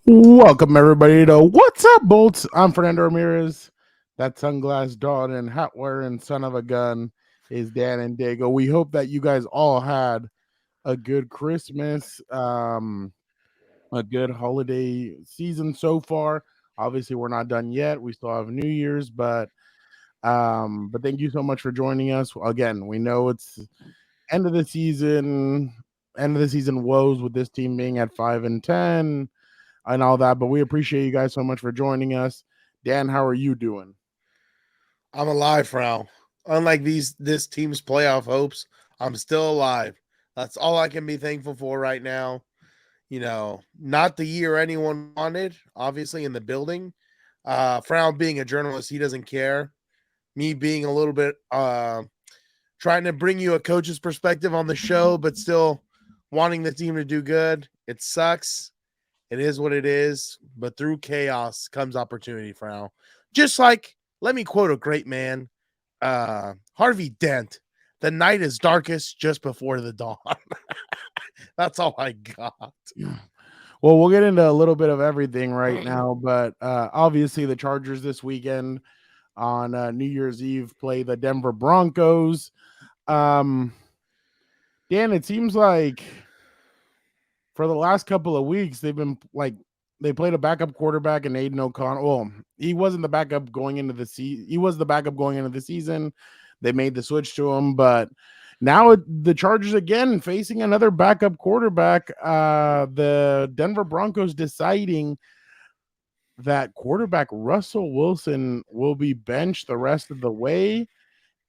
Welcome everybody to What's Up Bolts. I'm Fernando Ramirez. That sunglass dog and hat wearing son of a gun is Dan and Daygo. We hope that you guys all had a good Christmas, a good holiday season so far. Obviously, we're not done yet. We still have New Year's, but thank you so much for joining us. Again, we know it's end of the season, woes with this team being at 5-10 and all that. But we appreciate you guys so much for joining us. Dan, how are you doing? I'm alive, Frau. Unlike this team's playoff hopes, I'm still alive. That's all I can be thankful for right now. Not the year anyone wanted, obviously, in the building. Frau being a journalist, he doesn't care. Me being a little bit trying to bring you a coach's perspective on the show, but still wanting the team to do good. It sucks. It is what it is. But through chaos comes opportunity, Frau. Just like, let me quote a great man, Harvey Dent. The night is darkest just before the dawn. That's all I got. Well, we'll get into a little bit of everything right now, but obviously the Chargers this weekend on New Year's Eve play the Denver Broncos. Dan, it seems like for the last couple of weeks they've been they played a backup quarterback in Aiden O'Connell. Well, he wasn't the backup going into the season. He was the backup going into the season. They made the switch to him, but now the Chargers again facing another backup quarterback. The Denver Broncos deciding that quarterback Russell Wilson will be benched the rest of the way,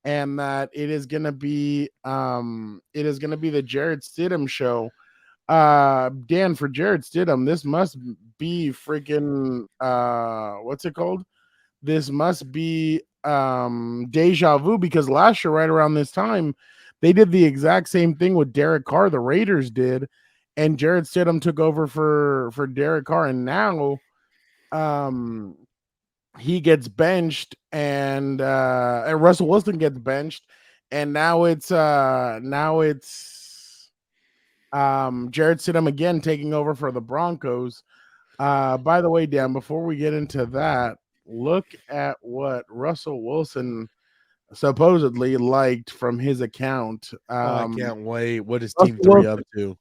and that it is going to be the Jarrett Stidham show. Dan, for Jarrett Stidham, this must be freaking what's it called? This must be deja vu, because last year right around this time they did the exact same thing with Derek Carr. The Raiders did, and Jarrett Stidham took over for Derek Carr, and now he gets benched, and Russell Wilson gets benched, and now it's Jarrett Stidham again taking over for the Broncos. By the way, Dan, before we get into that, look at what Russell Wilson supposedly liked from his account. I can't wait. What is Team 3 up to?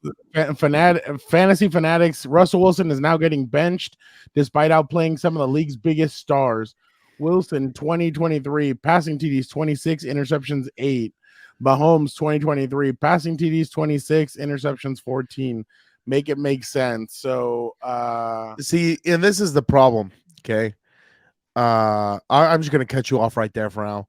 Fantasy Fanatics, Russell Wilson is now getting benched despite outplaying some of the league's biggest stars. Wilson 2023 passing TDs 26, interceptions 8. Mahomes 2023 passing TDs 26, interceptions 14. Make it make sense. So see, and this is the problem. Okay. I'm just gonna cut you off right there for now.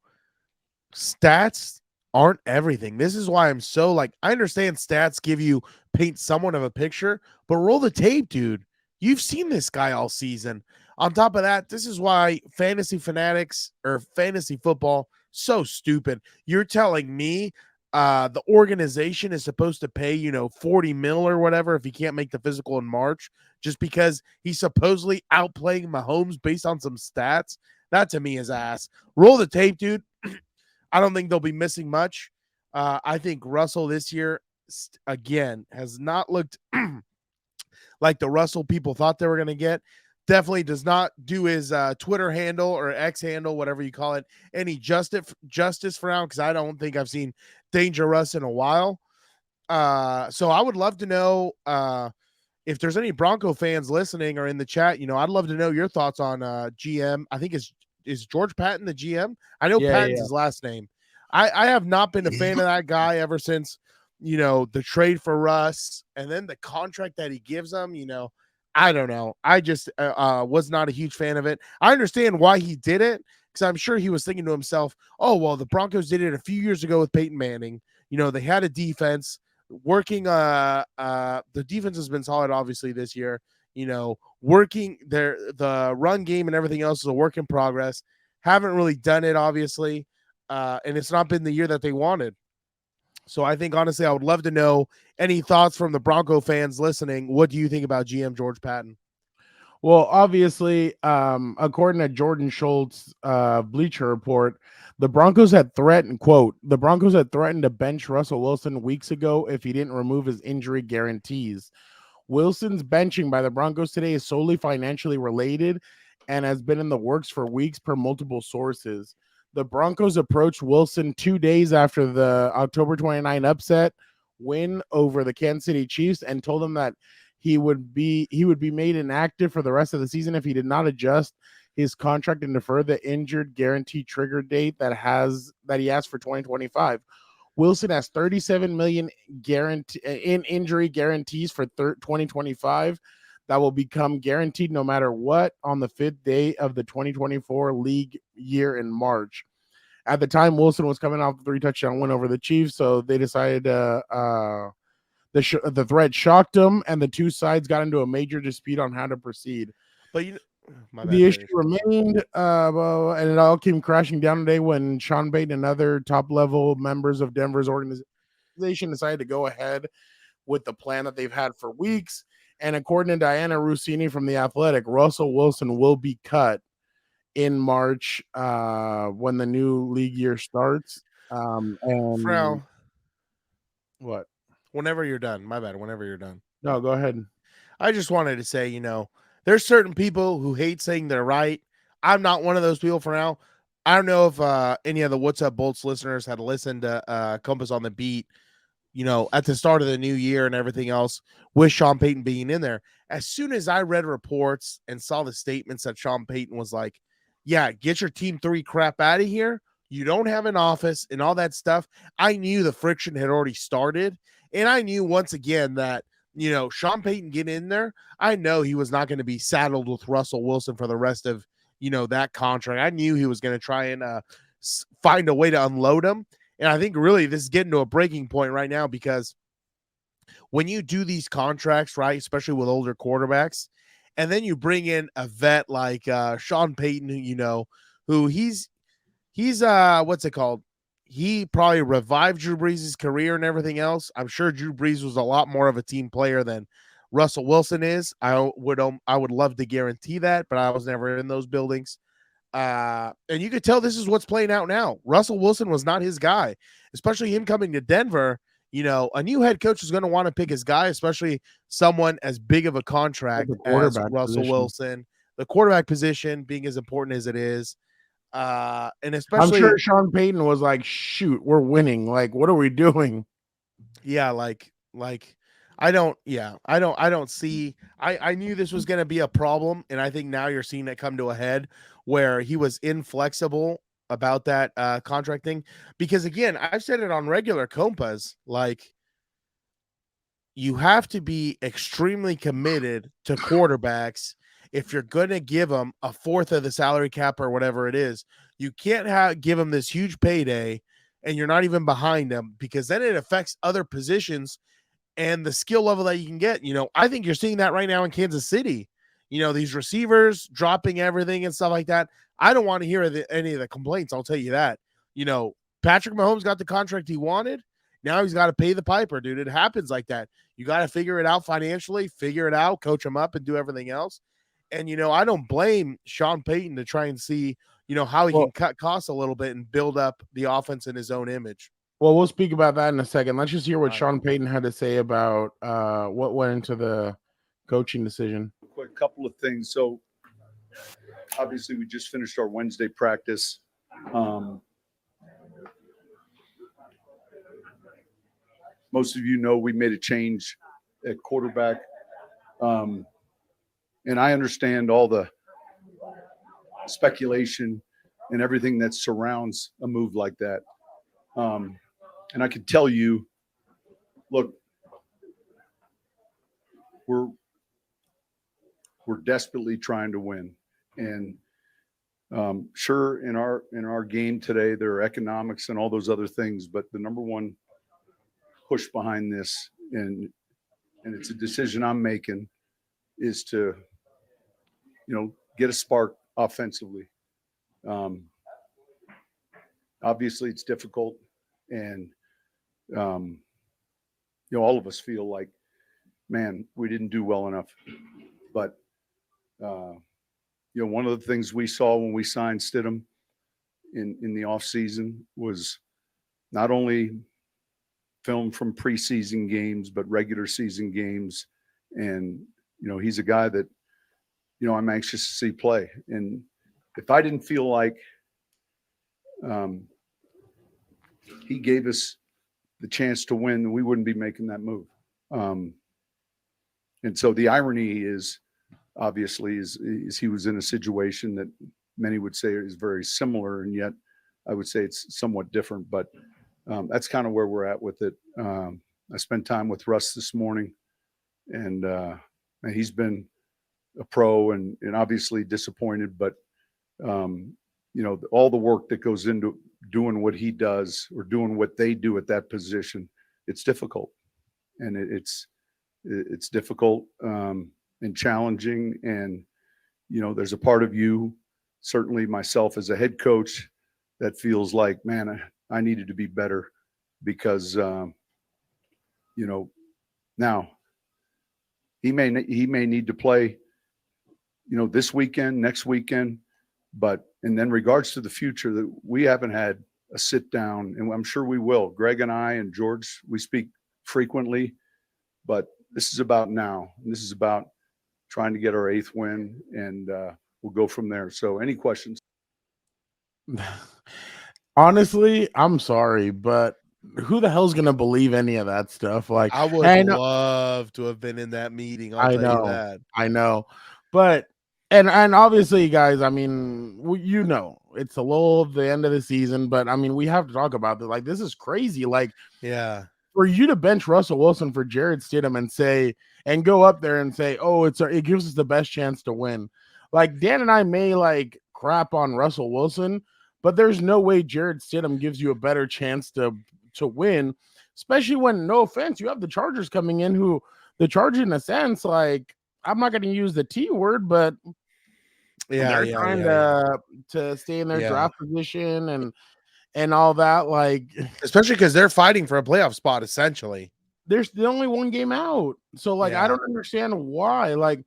Stats aren't everything. This is why I'm so I understand stats paint somewhat of a picture, but roll the tape, dude. You've seen this guy all season. On top of that, this is why fantasy fanatics or fantasy football so stupid. You're telling me the organization is supposed to pay 40 mil or whatever if he can't make the physical in March, just because he's supposedly outplaying Mahomes based on some stats? That to me is ass. Roll the tape, dude. I don't think they'll be missing much. I think Russell this year, again, has not looked like the Russell people thought they were going to get. Definitely does not do his Twitter handle or X handle, whatever you call it, any justice for now, because I don't think I've seen Danger Russ in a while. So I would love to know if there's any Bronco fans listening or in the chat. I'd love to know your thoughts on GM. I think is George Patton the GM? I know Patton's his last name. I have not been a fan of that guy ever since, the trade for Russ and then the contract that he gives them. I don't know. I just was not a huge fan of it. I understand why he did it, because I'm sure he was thinking to himself, oh, well, the Broncos did it a few years ago with Peyton Manning. They had a defense working. The defense has been solid, obviously, this year. Working the run game and everything else is a work in progress. Haven't really done it, obviously, and it's not been the year that they wanted. So I think, honestly, I would love to know any thoughts from the Bronco fans listening. What do you think about GM George Patton? Well, obviously, according to Jordan Schultz, Bleacher Report, the Broncos had threatened to bench Russell Wilson weeks ago if he didn't remove his injury guarantees. Wilson's benching by the Broncos today is solely financially related and has been in the works for weeks per multiple sources. The Broncos approached Wilson 2 days after the October 29 upset win over the Kansas City Chiefs and told him that he would be made inactive for the rest of the season if he did not adjust his contract and defer the injured guarantee trigger date that he has for 2025. Wilson has 37 million in injury guarantees for 2025 that will become guaranteed no matter what on the 5th day of the 2024 league year in March. At the time, Wilson was coming off the 3-touchdown win over the Chiefs, so they decided the threat shocked them, and the two sides got into a major dispute on how to proceed. But the issue remained, and it all came crashing down today when Sean Payton and other top-level members of Denver's organization decided to go ahead with the plan that they've had for weeks. And according to Diana Rossini from The Athletic, Russell Wilson will be cut in March when the new league year starts. And Frau, what? Whenever you're done, my bad. Whenever you're done. No, go ahead. I just wanted to say, there's certain people who hate saying they're right. I'm not one of those people for now. I don't know if any of the What's Up Bolts listeners had listened to Compass on the Beat, at the start of the new year and everything else with Sean Payton being in there. As soon as I read reports and saw the statements that Sean Payton was like, yeah, get your team 3 crap out of here. You don't have an office and all that stuff. I knew the friction had already started. And I knew once again that, Sean Payton getting in there, I know he was not going to be saddled with Russell Wilson for the rest of, that contract. I knew he was going to try and find a way to unload him. And I think really this is getting to a breaking point right now because when you do these contracts, right, especially with older quarterbacks, and then you bring in a vet like Sean Payton, who he's what's it called? He probably revived Drew Brees' career and everything else. I'm sure Drew Brees was a lot more of a team player than Russell Wilson is. I would love to guarantee that, but I was never in those buildings. And you could tell this is what's playing out now. Russell Wilson was not his guy, especially him coming to Denver. A new head coach is going to want to pick his guy, especially someone as big of a contract as Russell Wilson. The quarterback position being as important as it is. And especially I'm sure Sean Payton was like, shoot, we're winning. Like, what are we doing? Yeah, I don't see. I knew this was going to be a problem, and I think now you're seeing it come to a head where he was inflexible about that contract thing. Because again, I've said it on regular COMPAS, like you have to be extremely committed to quarterbacks if you're going to give them a fourth of the salary cap or whatever it is. You can't give them this huge payday and you're not even behind them, because then it affects other positions and the skill level that you can get. I think you're seeing that right now in Kansas City. These receivers dropping everything and stuff like that. I don't want to hear any of the complaints. I'll tell you that. Patrick Mahomes got the contract he wanted. Now he's got to pay the piper, dude. It happens like that. You got to figure it out financially, figure it out, coach him up, and do everything else. And, I don't blame Sean Payton to try and see, how he can cut costs a little bit and build up the offense in his own image. Well, we'll speak about that in a second. Let's just hear what Sean Payton had to say about what went into the coaching decision. Quick couple of things. So, obviously, we just finished our Wednesday practice. Most of you know we made a change at quarterback. And I understand all the speculation and everything that surrounds a move like that. And I can tell you, look, we're desperately trying to win. And sure, in our game today, there are economics and all those other things, but the number one push behind this, and it's a decision I'm making, is to, get a spark offensively. Obviously it's difficult, and all of us feel like, man, we didn't do well enough. But one of the things we saw when we signed Stidham in the off season was not only film from preseason games, but regular season games, And, he's a guy that, I'm anxious to see play. And if I didn't feel like he gave us the chance to win, we wouldn't be making that move. And so the irony is, obviously, is he was in a situation that many would say is very similar, and yet I would say it's somewhat different. But that's kind of where we're at with it. I spent time with Russ this morning, and he's been a pro and obviously disappointed, but all the work that goes into doing what he does or doing what they do at that position, it's difficult, and it's difficult and challenging. And there's a part of you, certainly myself as a head coach, that feels like, man, I needed to be better because now he may need to play this weekend, next weekend, but and then regards to the future, that we haven't had a sit down, and I'm sure we will. Greg and I and George, we speak frequently, but this is about now. This is about trying to get our 8th win, and we'll go from there. So any questions? Honestly, I'm sorry, but who the hell's gonna believe any of that stuff? Like, I would love to have been in that meeting. I'll tell you that. I know, but and obviously, guys, I mean, it's a lull of the end of the season, but I mean, we have to talk about this. Like, this is crazy. Like, yeah, for you to bench Russell Wilson for Jarrett Stidham and go up there and say, oh, it gives us the best chance to win. Like, Dan and I may like crap on Russell Wilson, but there's no way Jarrett Stidham gives you a better chance to win, especially when, no offense, you have the Chargers coming in, who the Chargers, in a sense, like, I'm not going to use the T word, but they're trying to stay in their draft position and all that, like, especially because they're fighting for a playoff spot. Essentially, there's the only one game out, so like, I don't understand why. Like,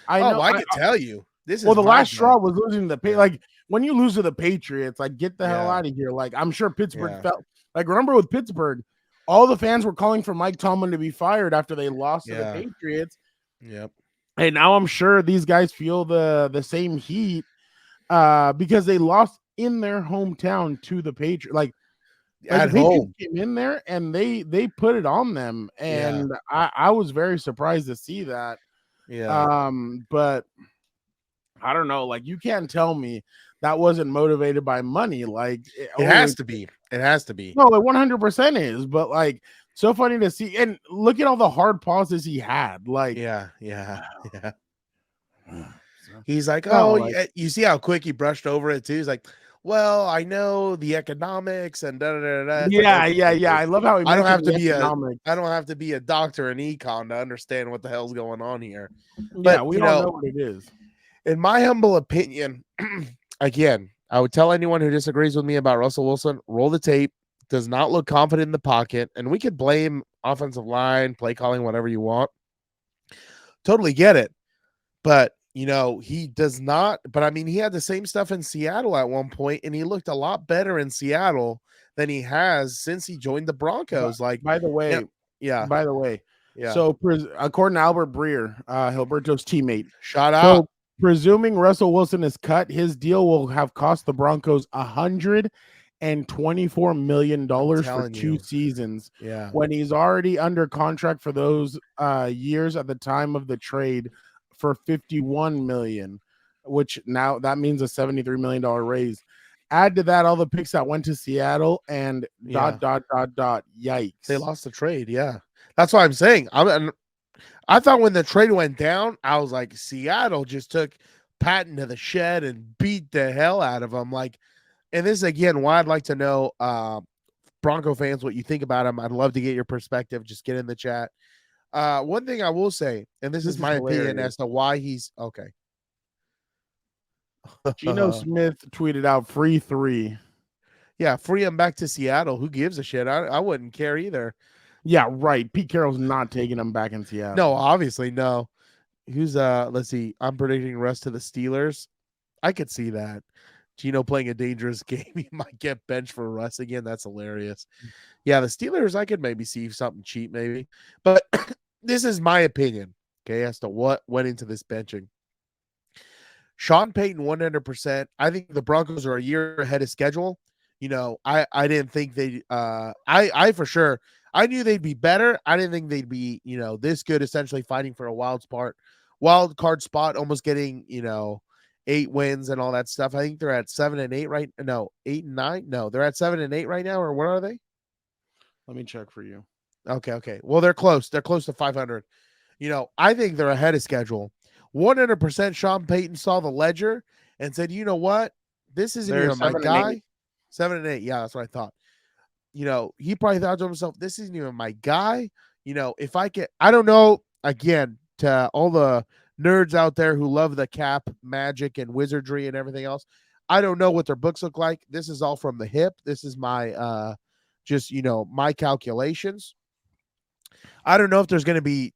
I can tell you this. The last straw was losing the like, when you lose to the Patriots, like, get the hell out of here. Like, I'm sure Pittsburgh felt like, remember with Pittsburgh, all the fans were calling for Mike Tomlin to be fired after they lost to the Patriots. Yep. And now I'm sure these guys feel the same heat because they lost in their hometown to the Patriots. Like at home, came in there and they put it on them, and I was very surprised to see that. Yeah. But I don't know. Like, you can't tell me that wasn't motivated by money. Like, it has to be. It has to be. No, it 100% is. But like, so funny to see, and look at all the hard pauses he had. Like, yeah. He's like, you see how quick he brushed over it too. He's like, well, I know the economics and da da da. Yeah. I love how he I don't have to be a doctor in econ to understand what the hell's going on here. But we don't know what it is. In my humble opinion, again, I would tell anyone who disagrees with me about Russell Wilson, roll the tape. Does not look confident in the pocket, and we could blame offensive line, play calling, whatever you want. Totally get it. But, he does not. But, I mean, he had the same stuff in Seattle at one point, and he looked a lot better in Seattle than he has since he joined the Broncos. Like, by the way. So, according to Albert Breer, Hilberto's teammate, shout out. Presuming Russell Wilson is cut, his deal will have cost the Broncos $124 million for 2 seasons. Yeah. When he's already under contract for those years at the time of the trade for $51 million, which now that means a $73 million raise. Add to that all the picks that went to Seattle and ... Yikes. They lost the trade. Yeah. That's what I'm saying. I thought when the trade went down, I was like, Seattle just took Patton to the shed and beat the hell out of him. Like, and this is, again, why I'd like to know, Bronco fans, what you think about him. I'd love to get your perspective. Just get in the chat. One thing I will say, and this is my opinion as to why he's okay. Geno Smith tweeted out free 3. Yeah, free him back to Seattle. Who gives a shit? I wouldn't care either. Yeah, right. Pete Carroll's not taking him back in Seattle. No, obviously, no. Who's let's see. I'm predicting Russ to the Steelers. I could see that. Geno playing a dangerous game. He might get benched for Russ again. That's hilarious. Yeah, the Steelers, I could maybe see something cheap, maybe. But this is my opinion. okay, as to what went into this benching. Sean Payton, 100%. I think the Broncos are a year ahead of schedule. I didn't think they I for sure, I knew they'd be better. I didn't think they'd be, this good, essentially fighting for a wild card spot, almost getting, 8 wins and all that stuff. I think they're at 7-8 right. No, 8-9. No, they're at 7-8 right now, or what are they? Let me check for you. Okay. Well, they're close. They're close to 500. I think they're ahead of schedule. 100% Sean Payton saw the ledger and said, you know what? This isn't They're even my 7-8. guy. 7-8. Yeah, that's what I thought. He probably thought to himself, this isn't even my guy. If I don't know, again, to all the nerds out there who love the cap magic and wizardry and everything else, I don't know what their books look like. This is all from the hip. This is my, my calculations. I don't know if there's going to be,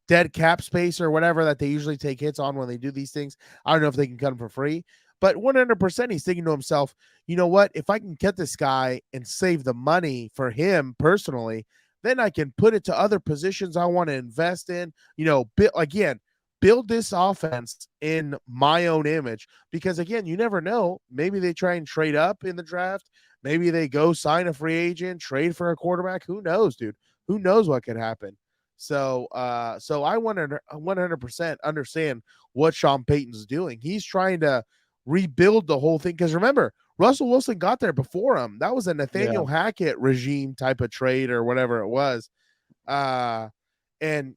dead cap space or whatever that they usually take hits on when they do these things. I don't know if they can cut him for free, but 100% he's thinking to himself, you know what? If I can get this guy and save the money for him personally, then I can put it to other positions I want to invest in, build this offense in my own image, because again, you never know. Maybe they try and trade up in the draft. Maybe they go sign a free agent, trade for a quarterback. Who knows, dude? Who knows what could happen? So I 100% understand what Sean Payton's doing. He's trying to rebuild the whole thing. Because remember, Russell Wilson got there before him. That was a Nathaniel Hackett regime type of trade or whatever it was. And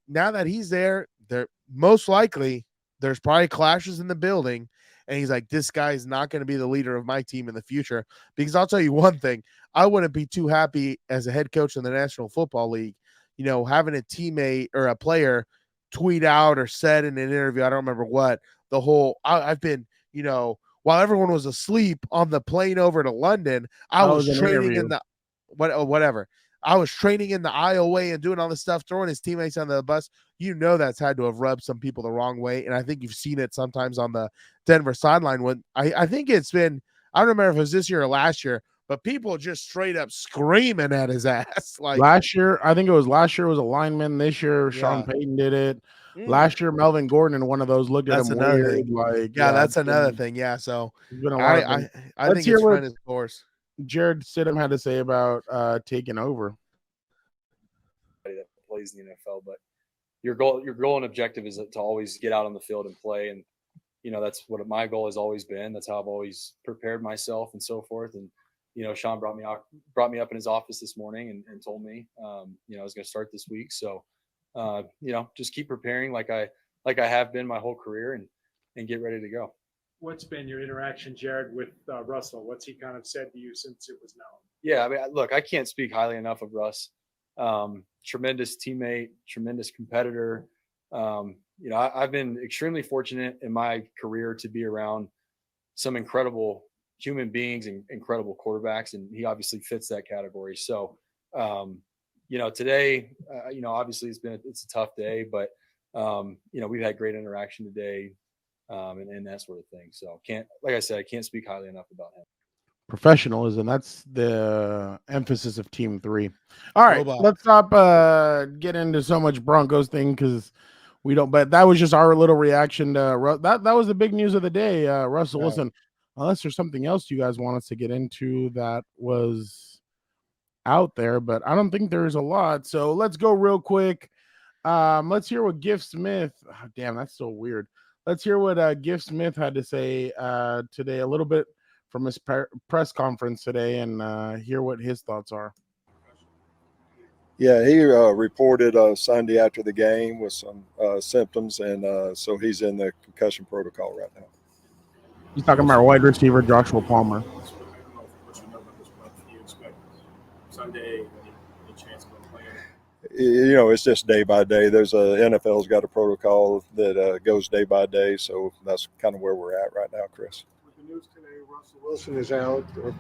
now that he's there, most likely there's probably clashes in the building. And he's like, this guy is not going to be the leader of my team in the future. Because I'll tell you one thing, I wouldn't be too happy as a head coach in the National Football League, having a teammate or a player tweet out or said in an interview, I don't remember what, I've been, while everyone was asleep on the plane over to London, I was training in the whatever. I was training in the aisleway and doing all this stuff, throwing his teammates on the bus. That's had to have rubbed some people the wrong way. And I think you've seen it sometimes on the Denver sideline when I think it's been, I don't remember if it was this year or last year, but people just straight up screaming at his ass. Like last year, I think it was last year was a lineman. This year, Sean Payton did it. Last year, Melvin Gordon and one of those looked at him weird. Like, that's another thing. Yeah, so I think it's run its course. Jarrett Stidham had to say about taking over. That plays in the NFL, but your goal and objective is to always get out on the field and play, and that's what my goal has always been. That's how I've always prepared myself and so forth. And Sean brought me up in his office this morning and told me I was going to start this week. So just keep preparing like I have been my whole career and get ready to go. What's been your interaction, Jarrett, with Russell? What's he kind of said to you since it was known? Yeah, I mean, look, I can't speak highly enough of Russ. Tremendous teammate, tremendous competitor. I've been extremely fortunate in my career to be around some incredible human beings and incredible quarterbacks, and he obviously fits that category. So, today, obviously it's a tough day, but we've had great interaction today. And that sort of thing. So I can't speak highly enough about him. Professionalism. That's the emphasis of Team 3. All right, let's stop getting into so much Broncos thing because we don't. But that was just our little reaction to that. That was the big news of the day. Russell Wilson. Unless there's something else you guys want us to get into that was out there, but I don't think there's a lot. So let's go real quick. Let's hear what Giff Smith. Oh, damn, that's so weird. Let's hear what Giff Smith had to say today, a little bit from his press conference today, and hear what his thoughts are. Yeah, he reported Sunday after the game with some symptoms, and so he's in the concussion protocol right now. He's talking about wide receiver Joshua Palmer. It's just day by day. There's NFL's got a protocol that goes day by day, so that's kind of where we're at right now, Chris. With the news today, Russell Wilson is out, or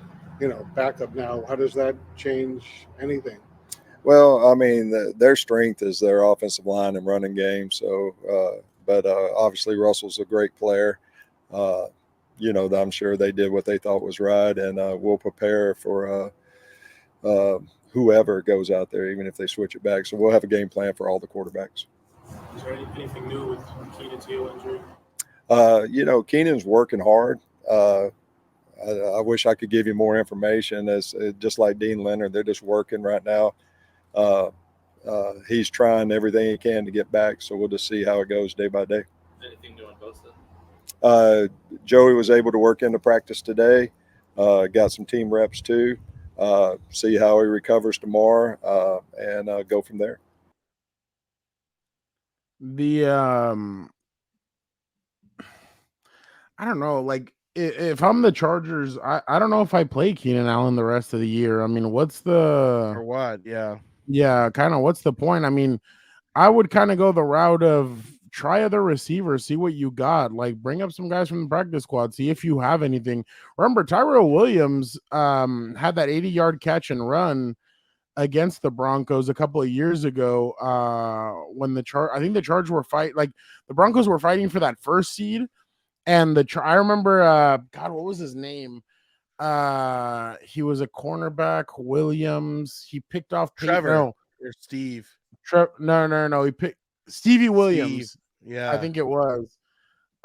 backup now. How does that change anything? Well, I mean, their strength is their offensive line and running game. So, but obviously Russell's a great player. I'm sure they did what they thought was right, and we'll prepare for whoever goes out there, even if they switch it back. So we'll have a game plan for all the quarterbacks. Is there anything new with Keenan's heel injury? Keenan's working hard. I wish I could give you more information. As just like Dean Leonard, they're just working right now. He's trying everything he can to get back, so we'll just see how it goes day by day. Anything new on Bosa? Joey was able to work into practice today. Got some team reps too. See how he recovers tomorrow, and go from there. I don't know, like if I'm the Chargers, I don't know if I play Keenan Allen the rest of the year. I mean, what's the Or what? yeah, kind of what's the point? I mean, I would kind of go the route of try other receivers, see what you got. Like bring up some guys from the practice squad, see if you have anything. Remember, Tyrell Williams had that 80-yard catch and run against the Broncos a couple of years ago when I think the Chargers were the Broncos were fighting for that first seed. And I remember, God, what was his name? He was a cornerback, Williams. He picked off Trevor No, or Steve. No. He picked Stevie Williams. Steve. Yeah, I think it was.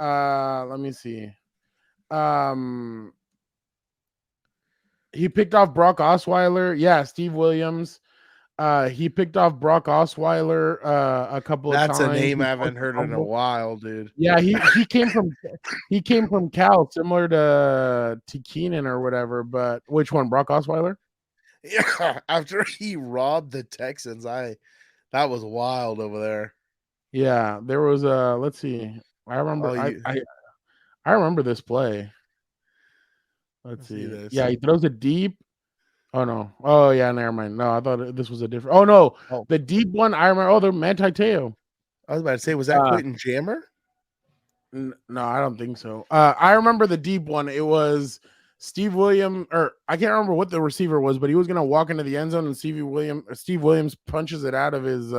Let me see. He picked off Brock Osweiler. Yeah, Steve Williams. He picked off Brock Osweiler a couple of times. That's a name I haven't heard in a while, dude. Yeah, he came from Cal, similar to Keenan or whatever. But which one, Brock Osweiler? Yeah, after he robbed the Texans, that was wild over there. Yeah, there was let's see. I remember I remember this play. Let's see this. Yeah, he throws it deep. Oh no. Oh yeah, never mind. No, I thought this was a different. Oh no, the deep one. I remember. Oh, the Manti Te'o. I was about to say, was that Quentin Jammer? No, I don't think so. I remember the deep one. It was Steve Williams, or I can't remember what the receiver was, but he was gonna walk into the end zone, and Steve Williams punches it out of his.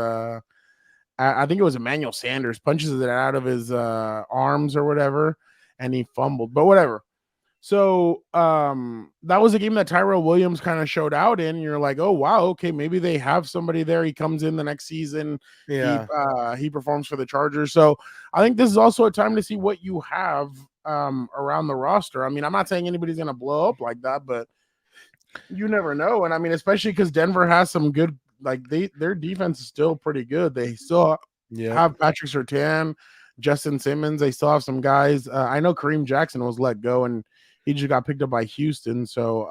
I think it was Emmanuel Sanders punches it out of his arms or whatever, and he fumbled. But whatever. So that was a game that Tyrell Williams kind of showed out in. You're like, oh wow, okay, maybe they have somebody there. He comes in the next season. Yeah, he performs for the Chargers. So I think this is also a time to see what you have around the roster. I mean, I'm not saying anybody's gonna blow up like that, but you never know. And I mean, especially because Denver has some good, like their defense is still pretty good. They still have Patrick Surtain, Justin Simmons. They still have some guys. I know Kareem Jackson was let go and he just got picked up by Houston. So,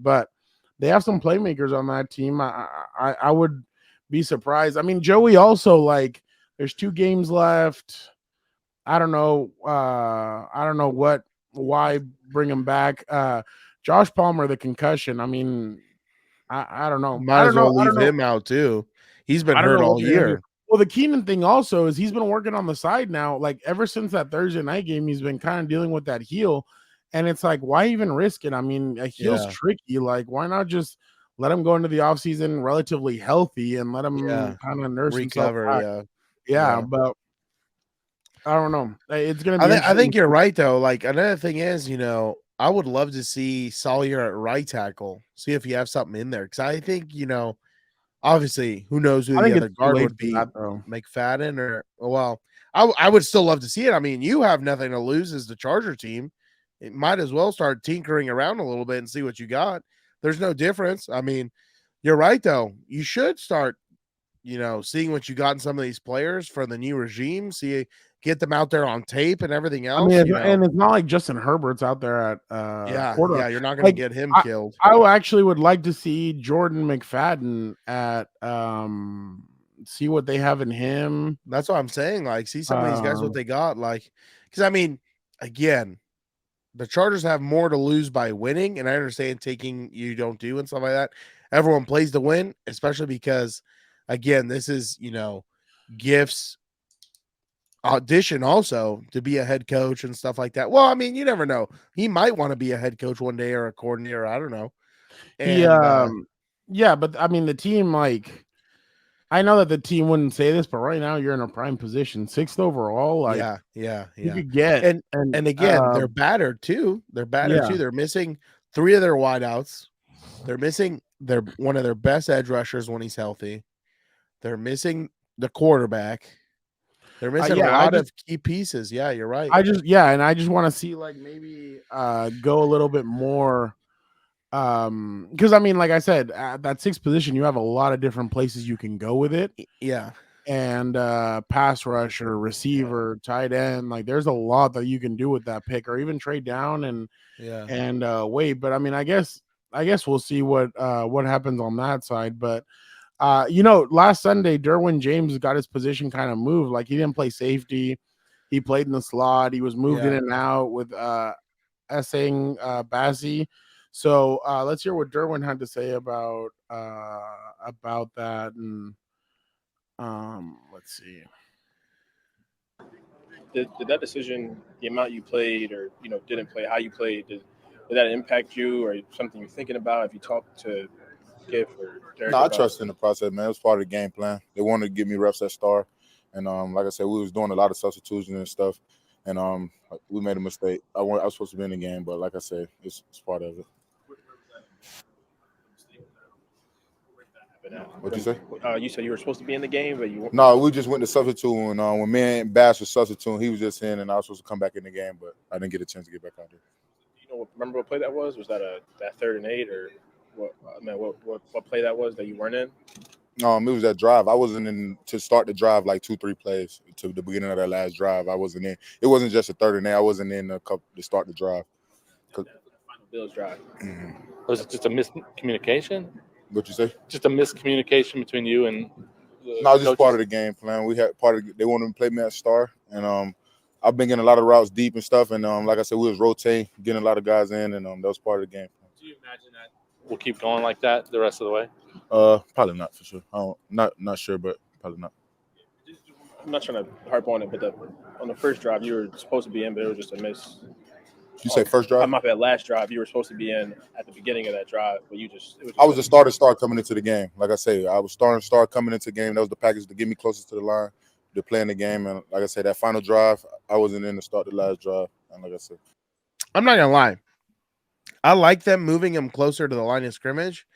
but they have some playmakers on that team. I would be surprised. I mean, Joey also, like, there's 2 games left. I don't know. Why bring him back? Josh Palmer, the concussion. I mean, I don't know. Might as well leave him out too. He's been hurt all year. Well, the Keenan thing also is he's been working on the side now. Like ever since that Thursday night game, he's been kind of dealing with that heel. And it's like, why even risk it? I mean, a heel's tricky. Like, why not just let him go into the offseason relatively healthy and let him kind of nurse recover? Himself back. But I don't know. It's gonna be. I think you're right though. Like another thing is, I would love to see Sawyer at right tackle. See if you have something in there because I think obviously, who knows who the other guard would be? McFadden or I would still love to see it. I mean, you have nothing to lose as the Charger team. It might as well start tinkering around a little bit and see what you got. There's no difference. I mean, you're right though. You should start, seeing what you got in some of these players for the new regime. Get them out there on tape and everything else. I mean, and it's not like Justin Herbert's out there at you're not going to get him killed. I actually would like to see Jordan McFadden at see what they have in him. That's what I'm saying. Like, see some of these guys what they got. Like, because I mean, again, the Chargers have more to lose by winning, and I understand taking you don't do and stuff like that. Everyone plays to win, especially because, again, this is Gift's audition also to be a head coach and stuff like that. Well, I mean, you never know. He might want to be a head coach one day or a coordinator. I don't know. And, but I mean, the team, like, I know that the team wouldn't say this, but right now you're in a prime position, 6th overall. Like, yeah. You could get and again, they're battered too. They're battered too. They're missing 3 of their wideouts. They're missing one of their best edge rushers when he's healthy. They're missing the quarterback. They're missing yeah, a lot of key pieces. Yeah, you're right. I just want to see like maybe go a little bit more. Because I mean, like I said, at that sixth position, you have a lot of different places you can go with it. Yeah. And pass rusher, receiver, tight end, like there's a lot that you can do with that pick, or even trade down and wait. But I mean, I guess we'll see what happens on that side. But last Sunday, Derwin James got his position kind of moved. Like he didn't play safety, he played in the slot. He was moved in and out with Essing Bassi. So let's hear what Derwin had to say about that. And let's see. Did that decision, the amount you played or didn't play, how you played, did that impact you or something you're thinking about? If you talked to Giff or Derek? No, I trust in the process, man. It was part of the game plan. They wanted to give me reps at star, and like I said, we was doing a lot of substitutions and stuff, and we made a mistake. I was supposed to be in the game, but like I said, it's part of it. What'd you say? You said you were supposed to be in the game, but you. No, we just went to substitute, and when me and Bass was substituting, he was just in, and I was supposed to come back in the game, but I didn't get a chance to get back out there. Remember what play that was? Was that that 3rd and 8, or what? I mean, what play that was that you weren't in? It was that drive. I wasn't in to start the drive like 2-3 plays to the beginning of that last drive. I wasn't in. It wasn't just a 3rd and 8. I wasn't in to start the drive. The final Bills drive. Mm-hmm. Was it just a miscommunication? What'd you say? Just a miscommunication between you and no, just part of the game plan. We had they wanted to play me at star, and I've been getting a lot of routes deep and stuff, and like I said, we was rotating, getting a lot of guys in, and that was part of the game plan. Do you imagine that we'll keep going like that the rest of the way? Probably not for sure. Not sure, but probably not. I'm not trying to harp on it, but on the first drive you were supposed to be in, but it was just a miss. You say first drive? I'm off that last drive. You were supposed to be in at the beginning of that drive, but I was a starter star coming into the game. Like I say, I was starting star coming into the game. That was the package to get me closest to the line, to play in the game. And like I said, that final drive, I wasn't in to start the last drive. And like I said, I'm not gonna lie. I like them moving him closer to the line of scrimmage.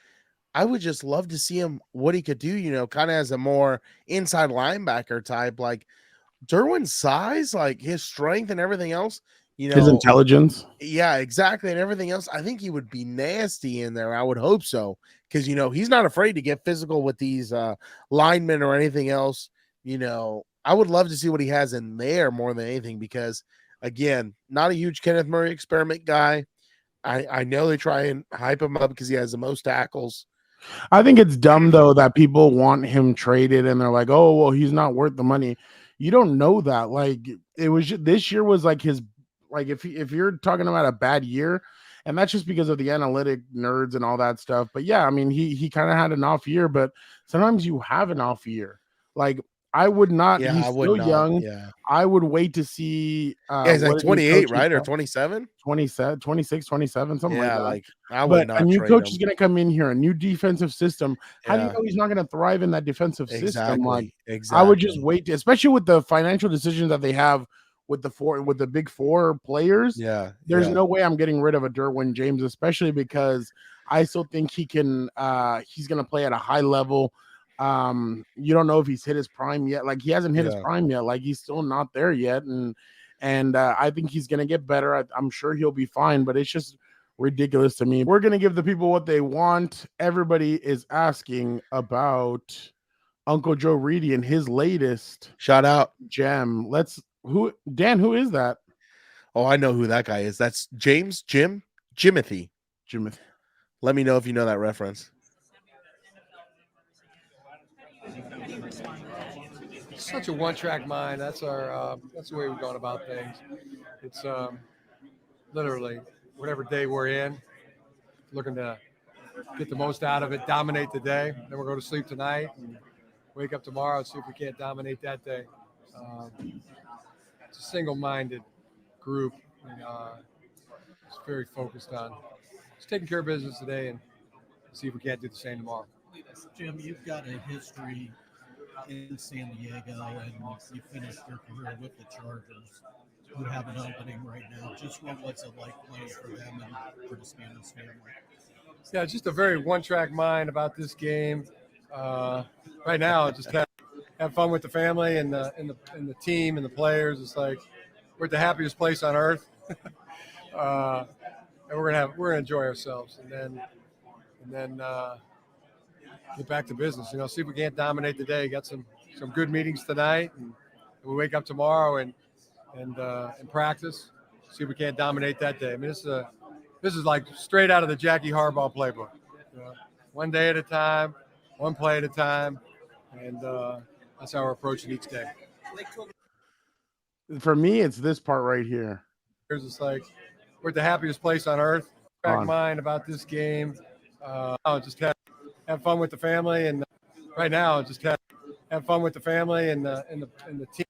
I would just love to see him what he could do, kind of as a more inside linebacker type, like Derwin's size, like his strength and everything else. His intelligence. Yeah, exactly. And everything else. I think he would be nasty in there. I would hope so. Because, he's not afraid to get physical with these linemen or anything else. I would love to see what he has in there more than anything because, again, not a huge Kenneth Murray experiment guy. I know they try and hype him up because he has the most tackles. I think it's dumb, though, that people want him traded and they're like, oh, well, he's not worth the money. You don't know that. Like, it was this year was like his. Like if you're talking about a bad year, and that's just because of the analytic nerds and all that stuff. But yeah, I mean, he kind of had an off year, but sometimes you have an off year. Like I would not. Yeah, he's still young. Yeah. I would wait to see. He's like 28, right? Or 27? 27, 26, 27, something like that. Like I would not. A new coach him. is going to come in here, a new defensive system. How do you know he's not going to thrive in that defensive system? Like, I would just wait, especially with the financial decisions that they have. With the big four players, there's no way I'm getting rid of a Derwin James, especially because I still think he can. He's going to play at a high level. You don't know if he's hit his prime yet. Like he hasn't hit his prime yet. Like he's still not there yet, and I think he's going to get better. I'm sure he'll be fine, but it's just ridiculous to me. We're going to give the people what they want. Everybody is asking about Uncle Joe Reedy and his latest shout out gem. Who is that? Oh, I know who that guy is. That's Jimothy. Let me know if you know that reference. Such a one-track mind. That's the way we've gone about things. It's literally whatever day we're in, looking to get the most out of it, dominate the day. Then we'll go to sleep tonight and wake up tomorrow and see if we can't dominate that day. It's a single-minded group. It's very focused on just taking care of business today and see if we can't do the same tomorrow. Jim, you've got a history in San Diego, and you finished your career with the Chargers, who have an opening right now. Just what was it like playing for them and for the Spanish family? Yeah, just a very one-track mind about this game. Right now, just have have fun with the family and the team and the players. It's like we're at the happiest place on earth, and we're gonna enjoy ourselves, and then get back to business. See if we can't dominate the day. Got some good meetings tonight, and we wake up tomorrow and practice. See if we can't dominate that day. I mean, this is like straight out of the Jackie Harbaugh playbook. One day at a time, one play at a time, and that's how we're approaching each day. For me, it's this part right here. It's like we're at the happiest place on earth. Back mind about this game. Just have fun with the family, and right now, just have fun with the family and the team.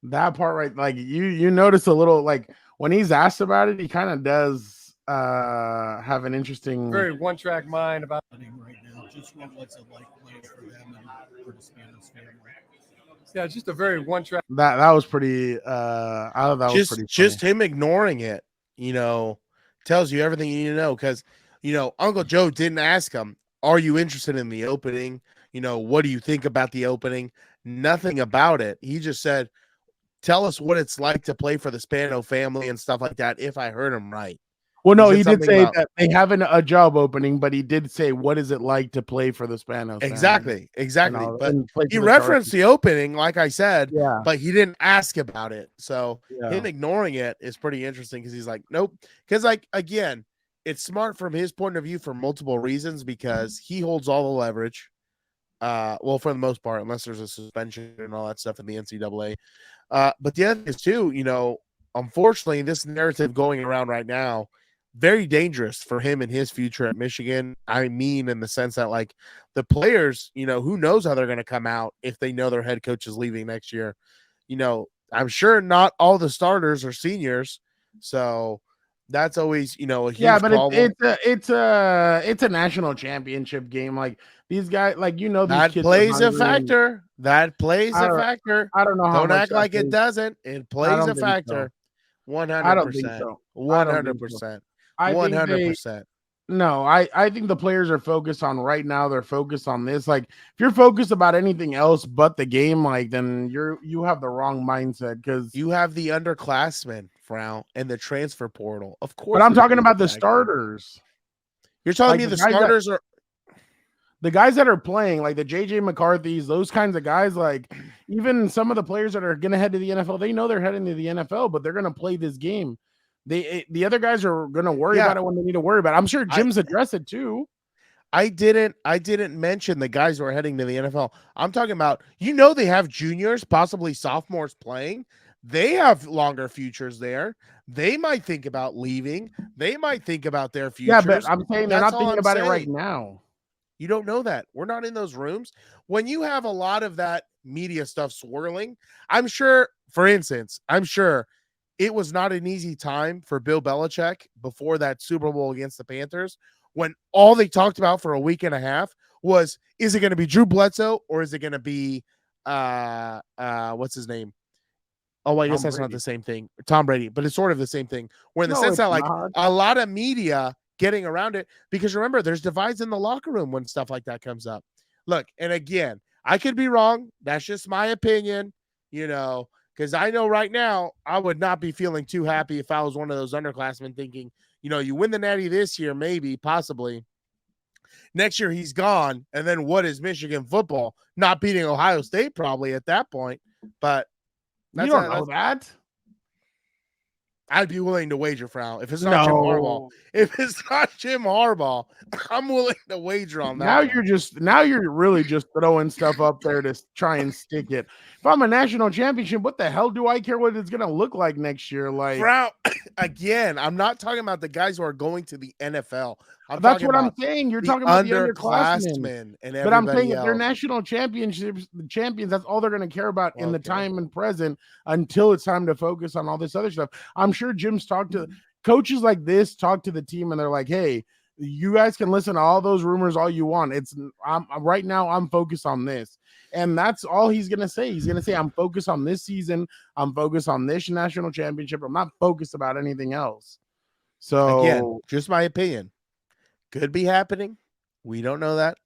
That part right, like you notice a little, like when he's asked about it, he kind of does have an interesting, very one-track mind about right now. Just what's it like playing for them and for the Spanish family? Yeah, just a very one-track. That was pretty. I thought that was pretty funny. Just him ignoring it, tells you everything you need to know. Because Uncle Joe didn't ask him, "Are you interested in the opening? What do you think about the opening?" Nothing about it. He just said, "Tell us what it's like to play for the Spano family and stuff like that." If I heard him right. Well, no, he did say that they have a job opening, but he did say, "What is it like to play for the Spanos?" Exactly. But he the referenced the opening, like I said, yeah. But he didn't ask about it. So him ignoring it is pretty interesting because he's like, nope. Because again, it's smart from his point of view for multiple reasons because he holds all the leverage. Well, for the most part, unless there's a suspension and all that stuff in the NCAA. But the other thing is too, unfortunately, this narrative going around right now, very dangerous for him and his future at Michigan. I mean, in the sense that like the players, who knows how they're going to come out if they know their head coach is leaving next year. I'm sure not all the starters are seniors, so that's always a huge problem. It's a national championship game. Like these guys, like these that kids plays a factor. That plays a factor. I don't know how Don't much act like it doesn't. It plays a factor. 100%. 100%. 100%. No, I think the players are focused on right now. They're focused on this. Like, if you're focused about anything else but the game, like then you have the wrong mindset because you have the underclassmen, Frau, and the transfer portal. Of course, but I'm talking about the starters. You're telling me the starters are the guys that are playing, like the JJ McCarthy's, those kinds of guys. Like even some of the players that are going to head to the NFL, they know they're heading to the NFL, but they're going to play this game. The other guys are going to worry about it when they need to worry about it. I'm sure Jim's addressed it too. I didn't mention the guys who are heading to the NFL. I'm talking about, they have juniors, possibly sophomores playing. They have longer futures there. They might think about leaving. They might think about their futures. Yeah, but I'm saying they're not thinking about it right now. You don't know that. We're not in those rooms. When you have a lot of that media stuff swirling, I'm sure it was not an easy time for Bill Belichick before that Super Bowl against the Panthers when all they talked about for a week and a half was, is it going to be Drew Bledsoe or is it going to be what's his name? Oh, I guess that's not the same thing. Tom Brady, but it's sort of the same thing. Where in the sense that like a lot of media getting around it, because remember, there's divides in the locker room when stuff like that comes up. Look, and again, I could be wrong. That's just my opinion, because I know right now I would not be feeling too happy if I was one of those underclassmen thinking, you win the Natty this year, maybe, possibly. Next year he's gone, and then what is Michigan football? Not beating Ohio State probably at that point, but you don't know that. I'd be willing to wager, Frau. If it's not Jim Harbaugh, I'm willing to wager on that. Now you're really just throwing stuff up there to try and stick it. If I'm a national championship, what the hell do I care what it's gonna look like next year? Like, Frau, again, I'm not talking about the guys who are going to the NFL. That's what I'm saying. You're talking about the underclassmen and but I'm saying if they're national champions, that's all they're going to care about in the time and present until it's time to focus on all this other stuff. I'm sure Jim's talked to coaches like this, talk to the team, and they're like, "Hey, you guys can listen to all those rumors all you want. Right now I'm focused on this." And that's all he's going to say. He's going to say, "I'm focused on this season. I'm focused on this national championship. I'm not focused about anything else." So again, just my opinion. Could be happening. We don't know that.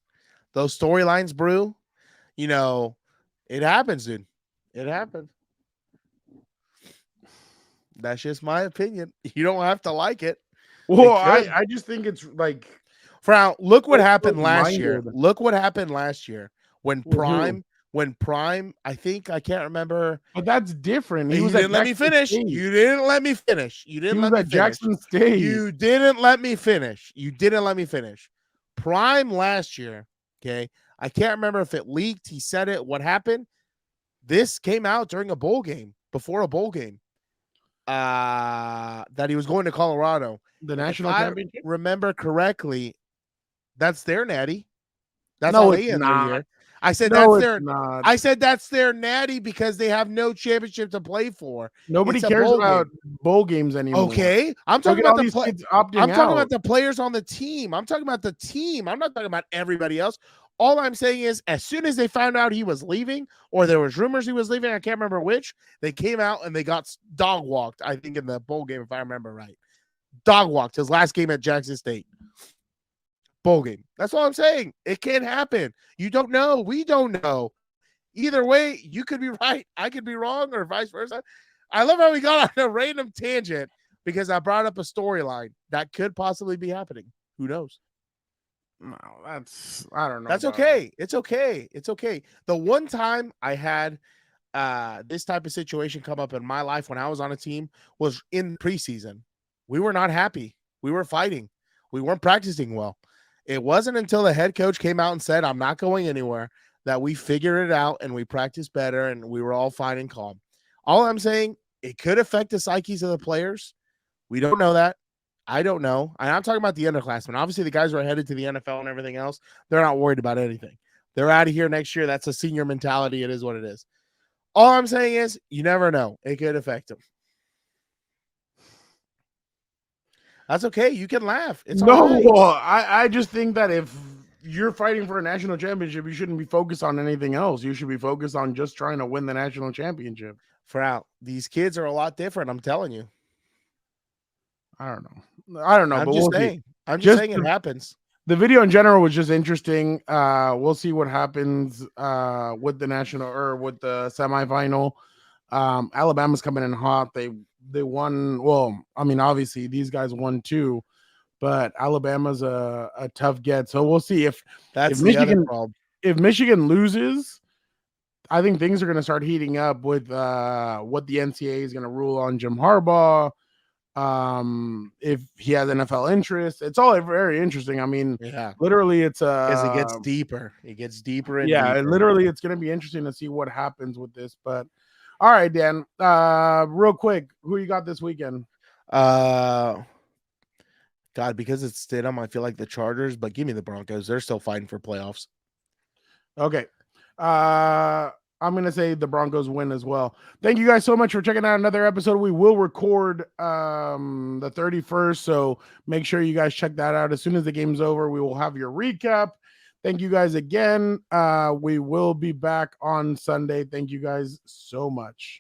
Those storylines brew. It happens, dude. It happens. That's just my opinion. You don't have to like it. Well, It could. I just think it's like Frown, look what It's happened a last year. reminder. Look what happened last year when With who? Prime, I can't remember. But that's different. He You was at didn't let me Jackson finish. State. You didn't let me finish. You He didn't was let me at finish. Jackson State. You didn't let me finish. You didn't let me finish. Prime last year, okay? I can't remember if it leaked. He said it. What happened? This came out during a bowl game, before a bowl game, that he was going to Colorado. The If national I championship? remember correctly, that's their natty. That's No, how it's they end their not. year. I said No, that's it's their. not. I said that's their natty because they have no championship to play for. Nobody It's a cares bowl about game. bowl games anymore. Okay, I'm Look talking at all about the these play. kids opting I'm talking out. about the players on the team. I'm talking about the team. I'm not talking about everybody else. All I'm saying is, as soon as they found out he was leaving, or there was rumors he was leaving, I can't remember which, they came out and they got dog walked. I think in the bowl game, if I remember right, dog walked his last game at Jackson State. Bowl game. That's all I'm saying. It can happen. You don't know. We don't know. Either way, you could be right. I could be wrong, or vice versa. I love how we got on a random tangent because I brought up a storyline that could possibly be happening. Who knows? No, I don't know. That's about okay. It's okay. It's okay. The one time I had this type of situation come up in my life when I was on a team was in preseason. We were not happy. We were fighting. We weren't practicing well. It wasn't until the head coach came out and said, I'm not going anywhere, that we figured it out and we practiced better and we were all fine and calm. All I'm saying, it could affect the psyches of the players. We don't know that. I don't know. And I'm talking about the underclassmen. Obviously, the guys who are headed to the NFL and everything else, they're not worried about anything. They're out of here next year. That's a senior mentality. It is what it is. All I'm saying is, you never know. It could affect them. That's okay. You can laugh. It's No, all right. I just think that if you're fighting for a national championship, you shouldn't be focused on anything else. You should be focused on just trying to win the national championship. Frau, these kids are a lot different. I'm telling you. I don't know. I'm but just we'll saying. See. I'm just saying it happens. The video in general was just interesting. We'll see what happens with the national or with the semifinal. Alabama's coming in hot. They won. Well, I mean, obviously these guys won too, but Alabama's a tough get. So we'll see if Michigan loses. I think things are going to start heating up with what the NCAA is going to rule on Jim Harbaugh. If he has NFL interest, it's all very interesting. I mean, literally, it's because it gets deeper. It gets deeper and deeper. Literally, it's going to be interesting to see what happens with this. But all right, Dan. Real quick, who you got this weekend? God, because it's Stidham, I feel like the Chargers, but give me the Broncos. They're still fighting for playoffs. Okay. I'm going to say the Broncos win as well. Thank you guys so much for checking out another episode. We will record the 31st, so make sure you guys check that out. As soon as the game's over, we will have your recap. Thank you guys again. We will be back on Sunday. Thank you guys so much.